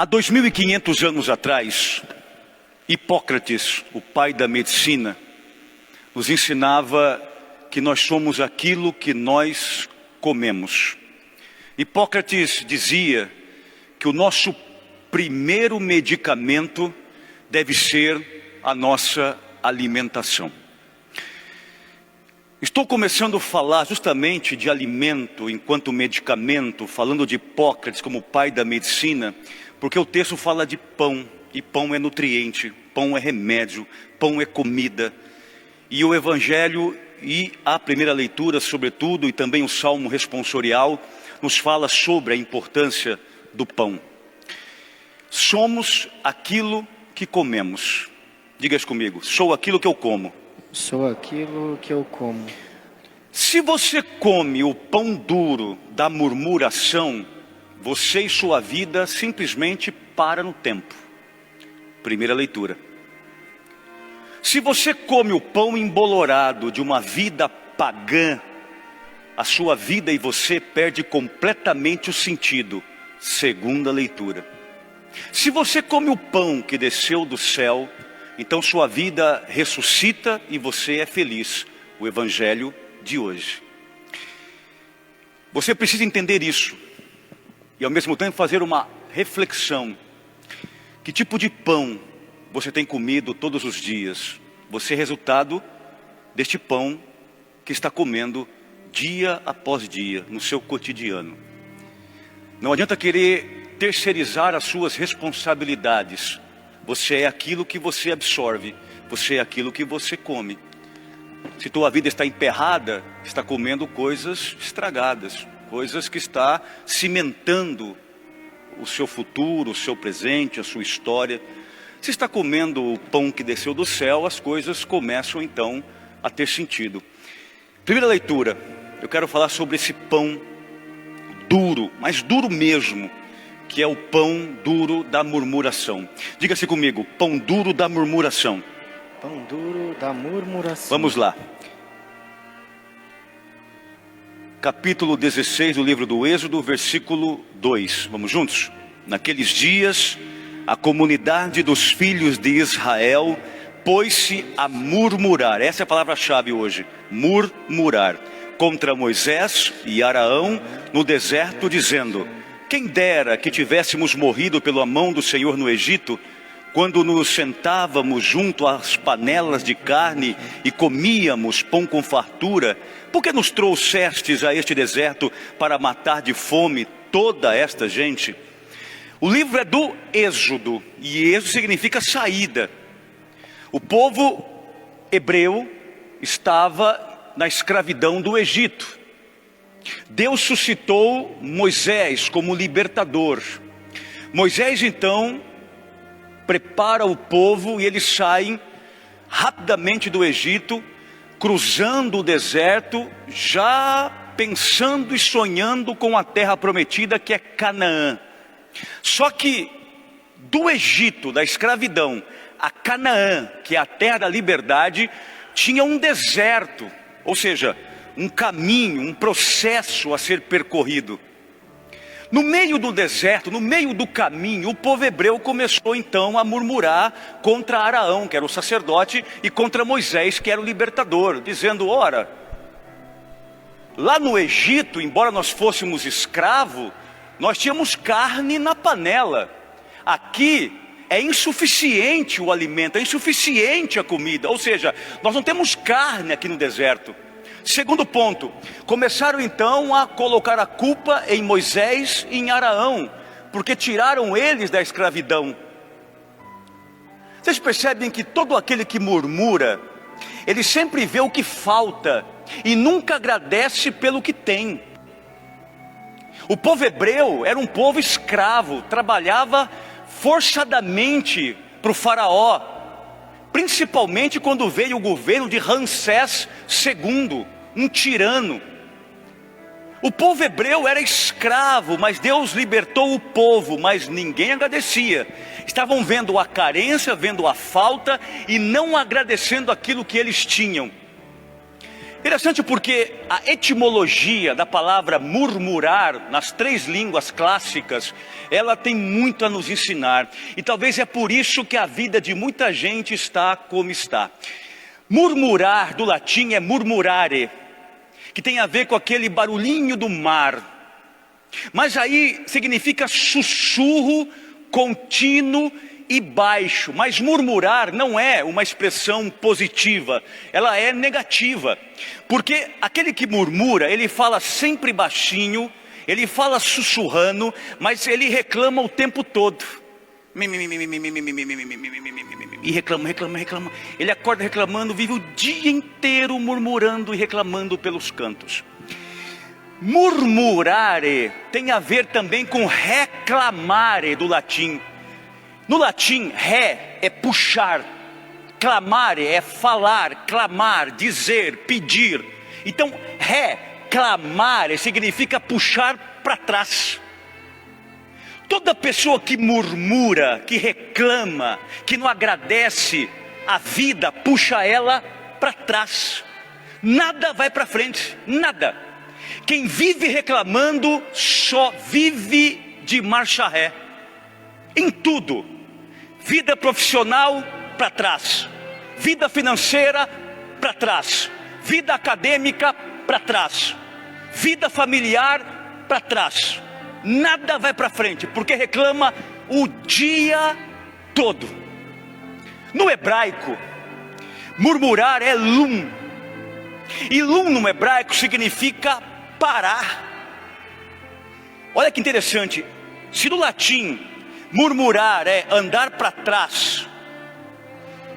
Há 2.500 anos atrás, Hipócrates, o pai da medicina, nos ensinava que nós somos aquilo que nós comemos. Hipócrates dizia que o nosso primeiro medicamento deve ser a nossa alimentação. Estou começando a falar justamente de alimento enquanto medicamento, falando de Hipócrates como pai da medicina, porque o texto fala de pão, e pão é nutriente, pão é remédio, pão é comida. E o Evangelho e a primeira leitura, sobretudo, e também o Salmo responsorial, nos fala sobre a importância do pão. Somos aquilo que comemos. Diga comigo, sou aquilo que eu como. Sou aquilo que eu como. Se você come o pão duro da murmuração, você e sua vida simplesmente para no tempo. Primeira leitura. Se você come o pão embolorado de uma vida pagã, a sua vida e você perde completamente o sentido. Segunda leitura. Se você come o pão que desceu do céu, então sua vida ressuscita e você é feliz. O Evangelho de hoje. Você precisa entender isso. E ao mesmo tempo fazer uma reflexão. Que tipo de pão você tem comido todos os dias? Você é resultado deste pão que está comendo dia após dia no seu cotidiano. Não adianta querer terceirizar as suas responsabilidades. Você é aquilo que você absorve. Você é aquilo que você come. Se tua vida está emperrada, está comendo coisas estragadas. Coisas que está cimentando o seu futuro, o seu presente, a sua história. Se está comendo o pão que desceu do céu, as coisas começam então a ter sentido. Primeira leitura, eu quero falar sobre esse pão duro, mas duro mesmo, que é o pão duro da murmuração. Diga-se comigo, pão duro da murmuração. Pão duro da murmuração. Vamos lá. Capítulo 16 do livro do Êxodo, versículo 2. Vamos juntos? Naqueles dias, a comunidade dos filhos de Israel pôs-se a murmurar. Essa é a palavra-chave hoje. Murmurar. Contra Moisés e Araão no deserto, dizendo: quem dera que tivéssemos morrido pela mão do Senhor no Egito, quando nos sentávamos junto às panelas de carne e comíamos pão com fartura. Por que nos trouxestes a este deserto para matar de fome toda esta gente? O livro é do Êxodo, e Êxodo significa saída. O povo hebreu estava na escravidão do Egito. Deus suscitou Moisés como libertador. Moisés então prepara o povo e eles saem rapidamente do Egito, cruzando o deserto, já pensando e sonhando com a terra prometida, que é Canaã. Só que do Egito, da escravidão, a Canaã, que é a terra da liberdade, tinha um deserto, ou seja, um caminho, um processo a ser percorrido. No meio do deserto, no meio do caminho, o povo hebreu começou então a murmurar contra Araão, que era o sacerdote, e contra Moisés, que era o libertador, dizendo: ora, lá no Egito, embora nós fôssemos escravos, nós tínhamos carne na panela. Aqui é insuficiente o alimento, é insuficiente a comida, ou seja, nós não temos carne aqui no deserto. Segundo ponto, começaram então a colocar a culpa em Moisés e em Araão, porque tiraram eles da escravidão. Vocês percebem que todo aquele que murmura, ele sempre vê o que falta e nunca agradece pelo que tem. O povo hebreu era um povo escravo, trabalhava forçadamente para o faraó, principalmente quando veio o governo de Ramsés II, um tirano. O povo hebreu era escravo, mas Deus libertou o povo, mas ninguém agradecia. Estavam vendo a carência, vendo a falta e não agradecendo aquilo que eles tinham. Interessante porque a etimologia da palavra murmurar, nas 3 línguas clássicas, ela tem muito a nos ensinar. E talvez é por isso que a vida de muita gente está como está. Murmurar, do latim, é murmurare, que tem a ver com aquele barulhinho do mar. Mas aí significa sussurro contínuo e baixo. Mas murmurar não é uma expressão positiva, ela é negativa. Porque aquele que murmura, ele fala sempre baixinho, ele fala sussurrando, mas ele reclama o tempo todo. E reclama. Ele acorda reclamando, vive o dia inteiro murmurando e reclamando pelos cantos. Murmurare tem a ver também com reclamare do latim. No latim, ré é puxar, clamare é falar, clamar, dizer, pedir. Então, reclamare significa puxar para trás. Toda pessoa que murmura, que reclama, que não agradece, a vida puxa ela para trás. Nada vai para frente, nada. Quem vive reclamando só vive de marcha ré. Em tudo. Vida profissional para trás. Vida financeira para trás. Vida acadêmica para trás. Vida familiar para trás. Nada vai para frente, porque reclama o dia todo. No hebraico, murmurar é lum. E lum no hebraico significa parar. Olha que interessante. Se no latim murmurar é andar para trás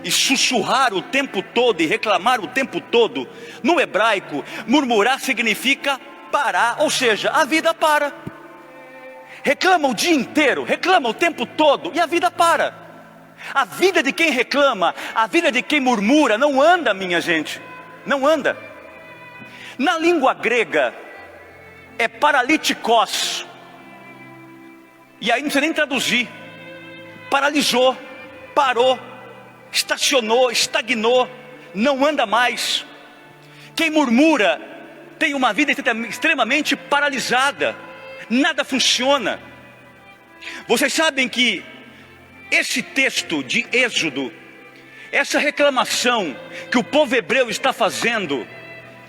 e sussurrar o tempo todo e reclamar o tempo todo, no hebraico murmurar significa parar, ou seja, a vida para. Reclama o dia inteiro, reclama o tempo todo e a vida para. A vida de quem reclama, a vida de quem murmura não anda, minha gente, não anda. Na língua grega é paralitikos. E aí não precisa nem traduzir. Paralisou, parou, estacionou, estagnou, não anda mais. Quem murmura tem uma vida extremamente paralisada. Nada funciona. Vocês sabem que esse texto de Êxodo, essa reclamação que o povo hebreu está fazendo,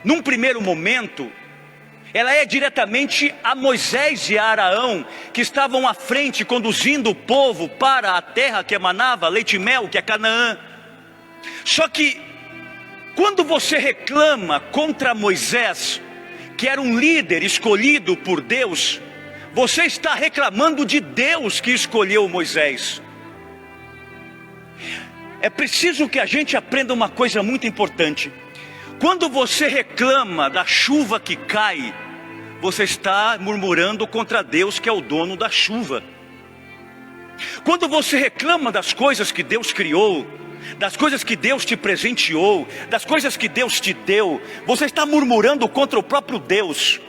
num primeiro momento, ela é diretamente a Moisés e a Araão, que estavam à frente, conduzindo o povo para a terra que emanava leite e mel, que é Canaã. Só que, quando você reclama contra Moisés, que era um líder escolhido por Deus, você está reclamando de Deus que escolheu Moisés. É preciso que a gente aprenda uma coisa muito importante. Quando você reclama da chuva que cai, você está murmurando contra Deus, que é o dono da chuva. Quando você reclama das coisas que Deus criou, das coisas que Deus te presenteou, das coisas que Deus te deu, você está murmurando contra o próprio Deus.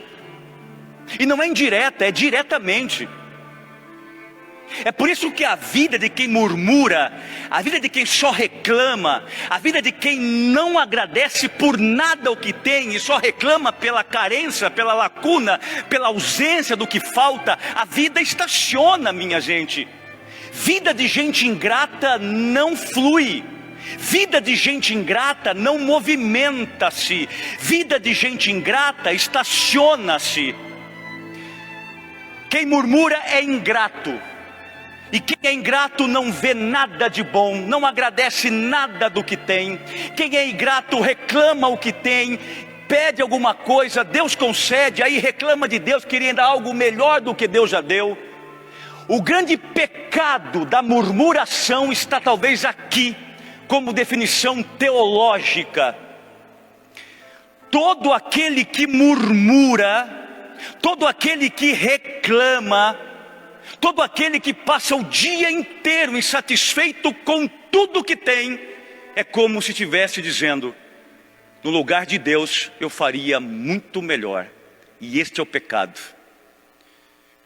E não é indireta, é diretamente. É por isso que a vida de quem murmura, a vida de quem só reclama, a vida de quem não agradece por nada o que tem e só reclama pela carência, pela lacuna, pela ausência do que falta, a vida estaciona, minha gente. Vida de gente ingrata não flui. Vida de gente ingrata não movimenta-se. Vida de gente ingrata estaciona-se. Quem murmura é ingrato. E quem é ingrato não vê nada de bom, não agradece nada do que tem. Quem é ingrato reclama o que tem, pede alguma coisa, Deus concede, aí reclama de Deus querendo algo melhor do que Deus já deu. O grande pecado da murmuração está talvez aqui, como definição teológica. Todo aquele que murmura, todo aquele que reclama, todo aquele que passa o dia inteiro insatisfeito com tudo que tem, é como se estivesse dizendo: no lugar de Deus eu faria muito melhor. E este é o pecado.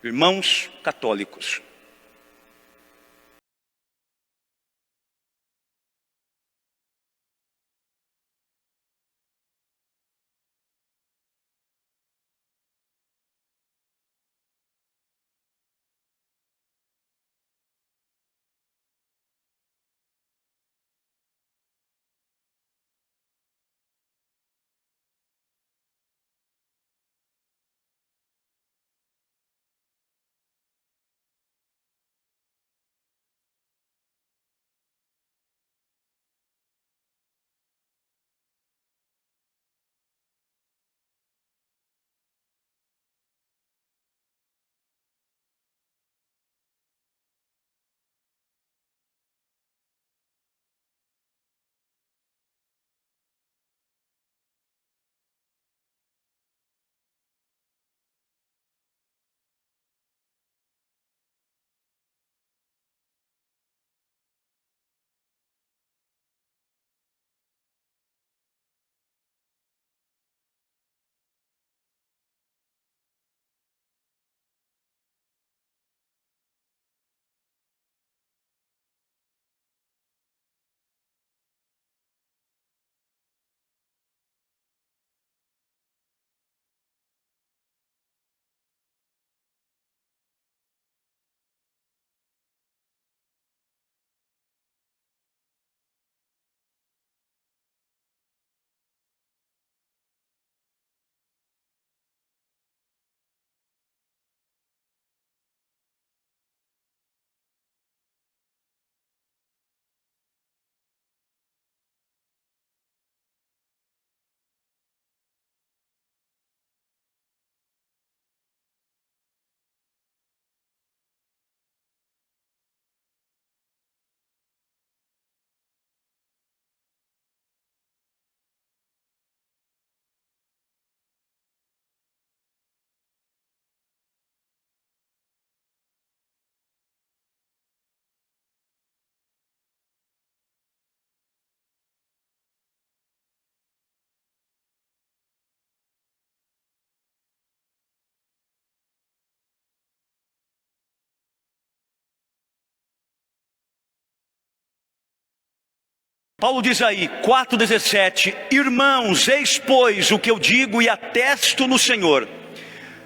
Irmãos católicos, Paulo diz aí, 4,17: irmãos, eis pois o que eu digo e atesto no Senhor: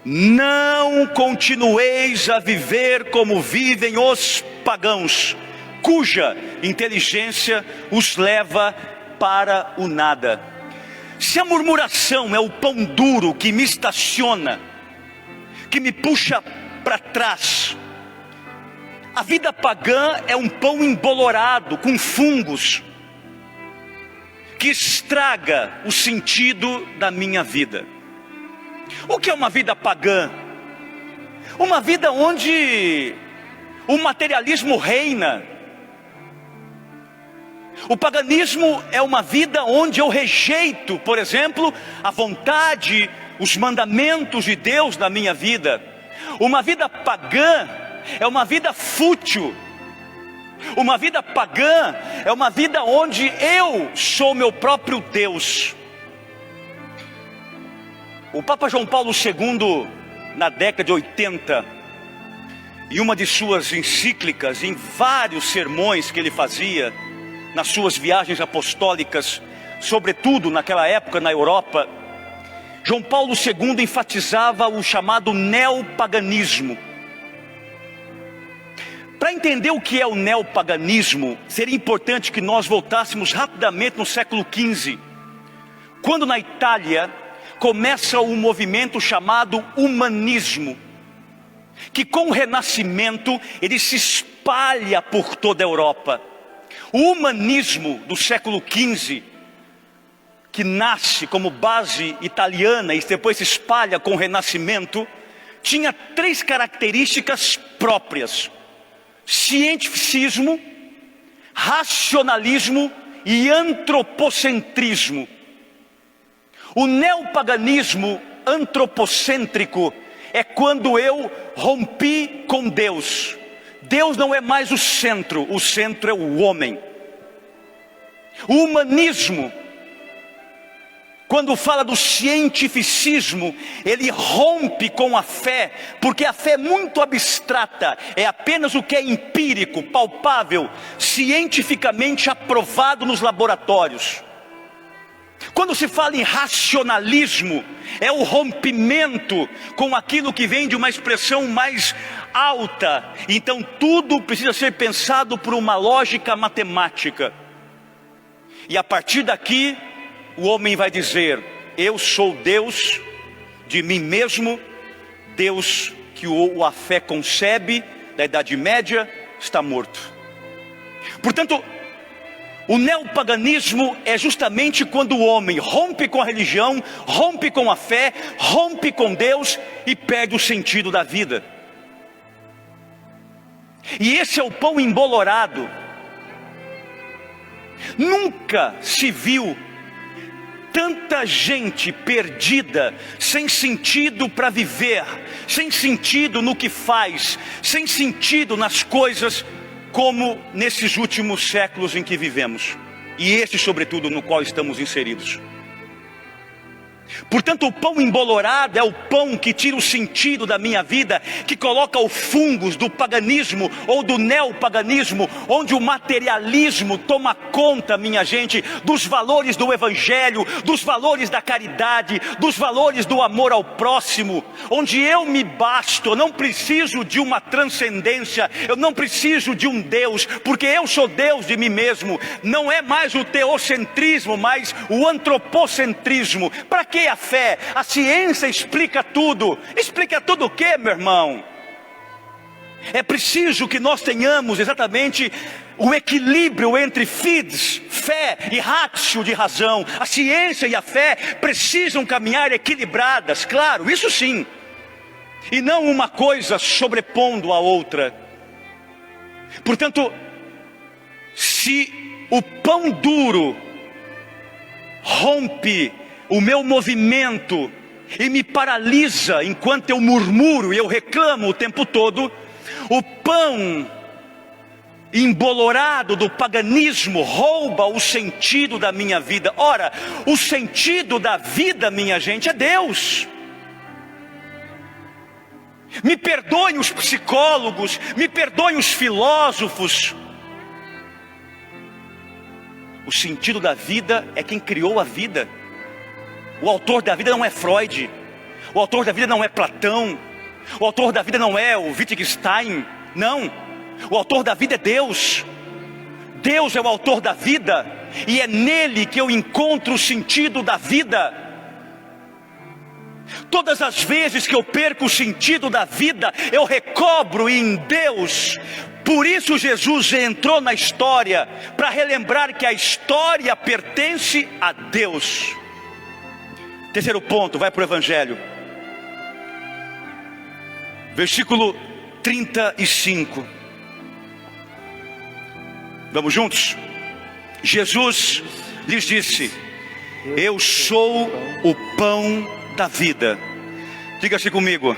não continueis a viver como vivem os pagãos, cuja inteligência os leva para o nada. Se a murmuração é o pão duro que me estaciona, que me puxa para trás, a vida pagã é um pão embolorado com fungos, que estraga o sentido da minha vida. O que é uma vida pagã? Uma vida onde o materialismo reina. O paganismo é uma vida onde eu rejeito, por exemplo, a vontade, os mandamentos de Deus na minha vida. Uma vida pagã é uma vida fútil. Uma vida pagã é uma vida onde eu sou meu próprio Deus. O Papa João Paulo II, na década de 80, em uma de suas encíclicas, em vários sermões que ele fazia, nas suas viagens apostólicas, sobretudo naquela época na Europa, João Paulo II enfatizava o chamado neopaganismo. Para entender o que é o neopaganismo, seria importante que nós voltássemos rapidamente no século XV, quando na Itália começa um movimento chamado humanismo, que com o Renascimento ele se espalha por toda a Europa. O humanismo do século XV, que nasce como base italiana e depois se espalha com o Renascimento, tinha 3 características próprias: cientificismo, racionalismo e antropocentrismo. O neopaganismo antropocêntrico é quando eu rompi com Deus. Deus não é mais o centro é o homem. O humanismo, quando fala do cientificismo, ele rompe com a fé, porque a fé é muito abstrata, é apenas o que é empírico, palpável, cientificamente aprovado nos laboratórios. Quando se fala em racionalismo, é o rompimento com aquilo que vem de uma expressão mais alta. Então tudo precisa ser pensado por uma lógica matemática. E a partir daqui, o homem vai dizer: eu sou Deus de mim mesmo. Deus que a fé concebe, da Idade Média, está morto. Portanto, o neopaganismo é justamente quando o homem rompe com a religião, rompe com a fé, rompe com Deus e perde o sentido da vida. E esse é o pão embolorado. Nunca se viu tanta gente perdida, sem sentido para viver, sem sentido no que faz, sem sentido nas coisas, como nesses últimos séculos em que vivemos, e esse sobretudo no qual estamos inseridos. Portanto, o pão embolorado é o pão que tira o sentido da minha vida, que coloca o fungos do paganismo ou do neopaganismo, onde o materialismo toma conta, minha gente, dos valores do evangelho, dos valores da caridade, dos valores do amor ao próximo, onde eu me basto, eu não preciso de uma transcendência, eu não preciso de um Deus, porque eu sou Deus de mim mesmo. Não é mais o teocentrismo, mas o antropocentrismo. Para que a fé? A ciência explica tudo. Explica tudo o que, meu irmão? É preciso que nós tenhamos exatamente o equilíbrio entre fides, fé, e ratio, de razão. A ciência e a fé precisam caminhar equilibradas, claro, isso sim, e não uma coisa sobrepondo a outra. Portanto, se o pão duro rompe o meu movimento e me paralisa enquanto eu murmuro e eu reclamo o tempo todo, o pão embolorado do paganismo rouba o sentido da minha vida. Ora, o sentido da vida, minha gente, é Deus. Me perdoem os psicólogos, me perdoem os filósofos, O sentido da vida é quem criou a vida. O autor da vida não é Freud. O autor da vida não é Platão. O autor da vida não é o Wittgenstein. Não. O autor da vida é Deus. Deus é o autor da vida. E é nele que eu encontro o sentido da vida. Todas as vezes que eu perco o sentido da vida, eu recobro em Deus. Por isso Jesus entrou na história, para relembrar que a história pertence a Deus. Terceiro ponto, vai para o Evangelho. Versículo 35. Vamos juntos? Jesus lhes disse: eu sou o pão da vida. Diga assim comigo: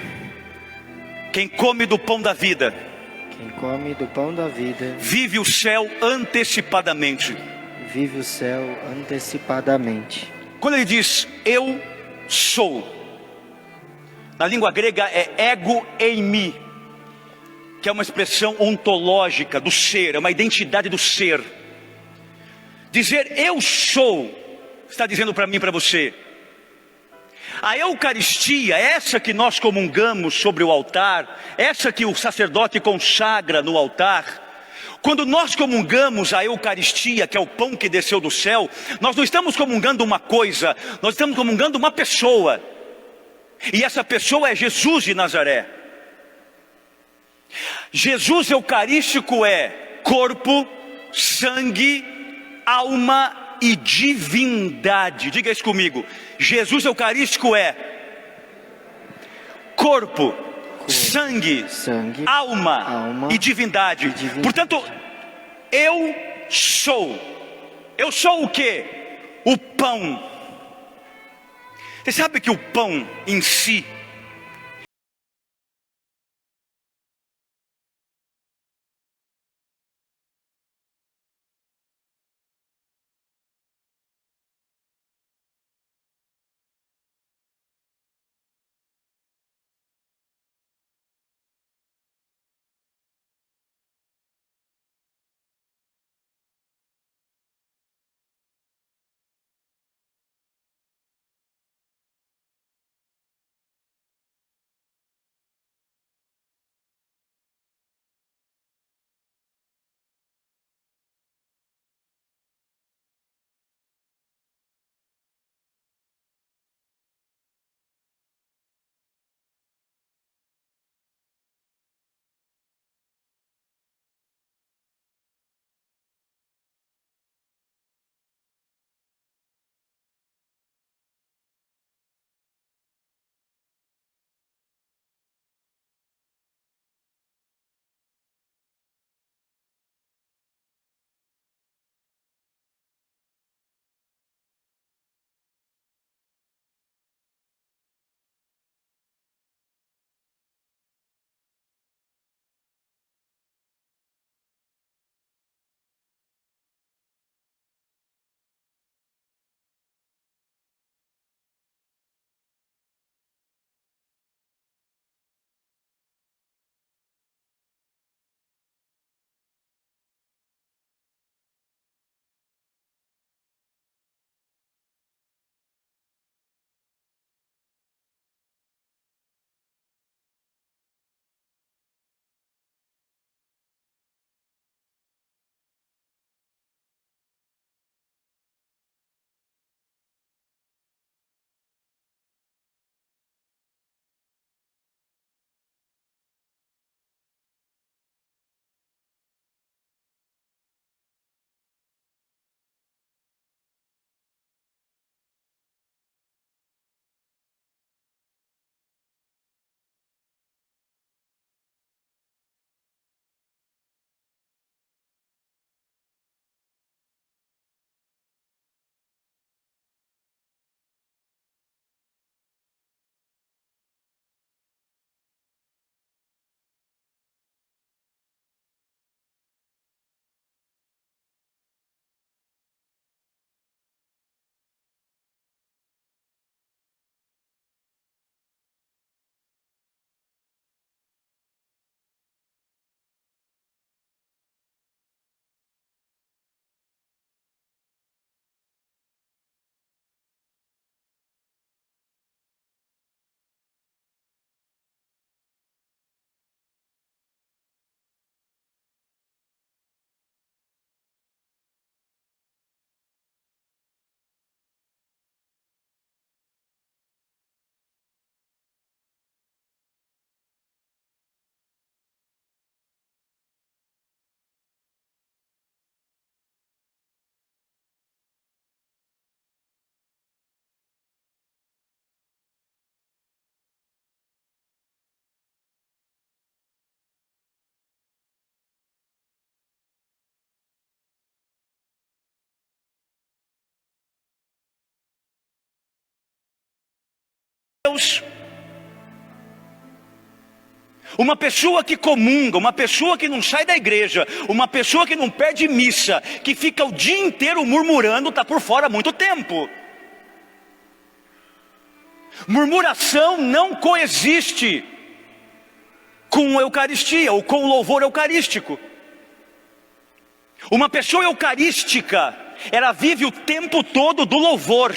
quem come do pão da vida, Quem come do pão da vida, vive o céu antecipadamente. vive o céu antecipadamente. Quando ele diz eu sou, na língua grega é ego eimi, que é uma expressão ontológica do ser, é uma identidade do ser. Dizer eu sou, está dizendo para mim e para você, a Eucaristia, essa que nós comungamos sobre o altar, essa que o sacerdote consagra no altar, quando nós comungamos a Eucaristia, que é o pão que desceu do céu, nós não estamos comungando uma coisa, nós estamos comungando uma pessoa. E essa pessoa é Jesus de Nazaré. Jesus eucarístico é corpo, sangue, alma e divindade. Diga isso comigo: Jesus eucarístico é corpo, sangue, alma e divindade. Portanto, eu sou. Eu sou o quê? O pão. Você sabe que o pão em si Deus. Uma pessoa que comunga, uma pessoa que não sai da igreja, uma pessoa que não perde missa, que fica o dia inteiro murmurando, está por fora há muito tempo. Murmuração não coexiste com a Eucaristia ou com o louvor eucarístico. Uma pessoa eucarística, ela vive o tempo todo do louvor.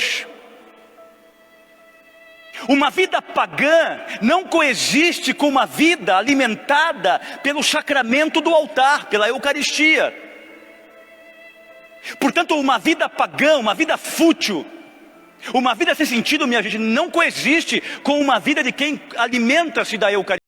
Uma vida pagã não coexiste com uma vida alimentada pelo sacramento do altar, pela Eucaristia. Portanto, uma vida pagã, uma vida fútil, uma vida sem sentido, minha gente, não coexiste com uma vida de quem alimenta-se da Eucaristia.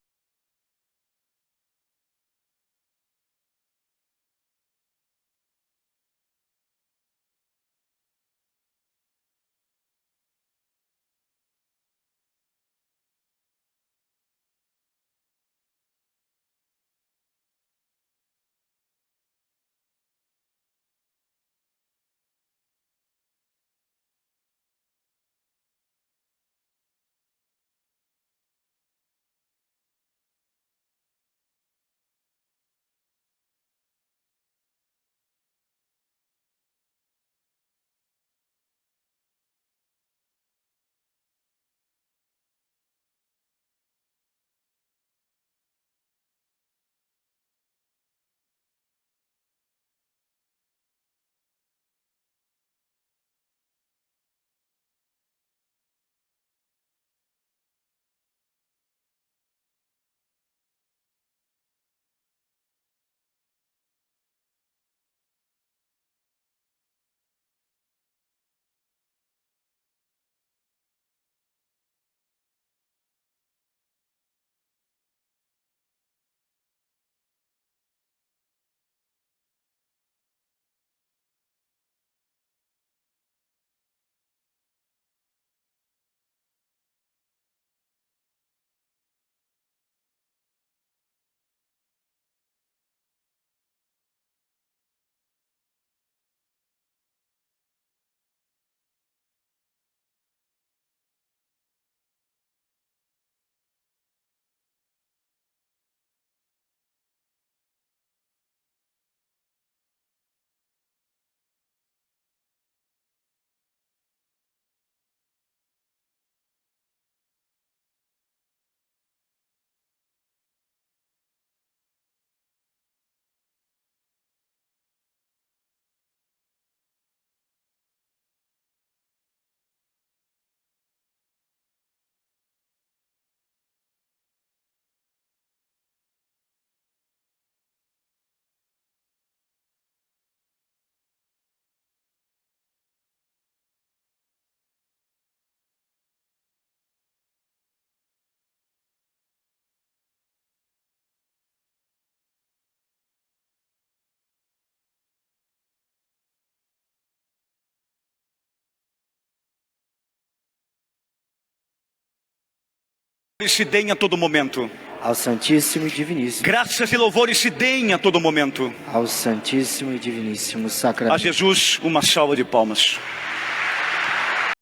Se deem a todo momento. Ao Santíssimo e Diviníssimo. Graças e louvores se deem a todo momento. Ao Santíssimo e Diviníssimo A Sacramento. Jesus uma salva de palmas.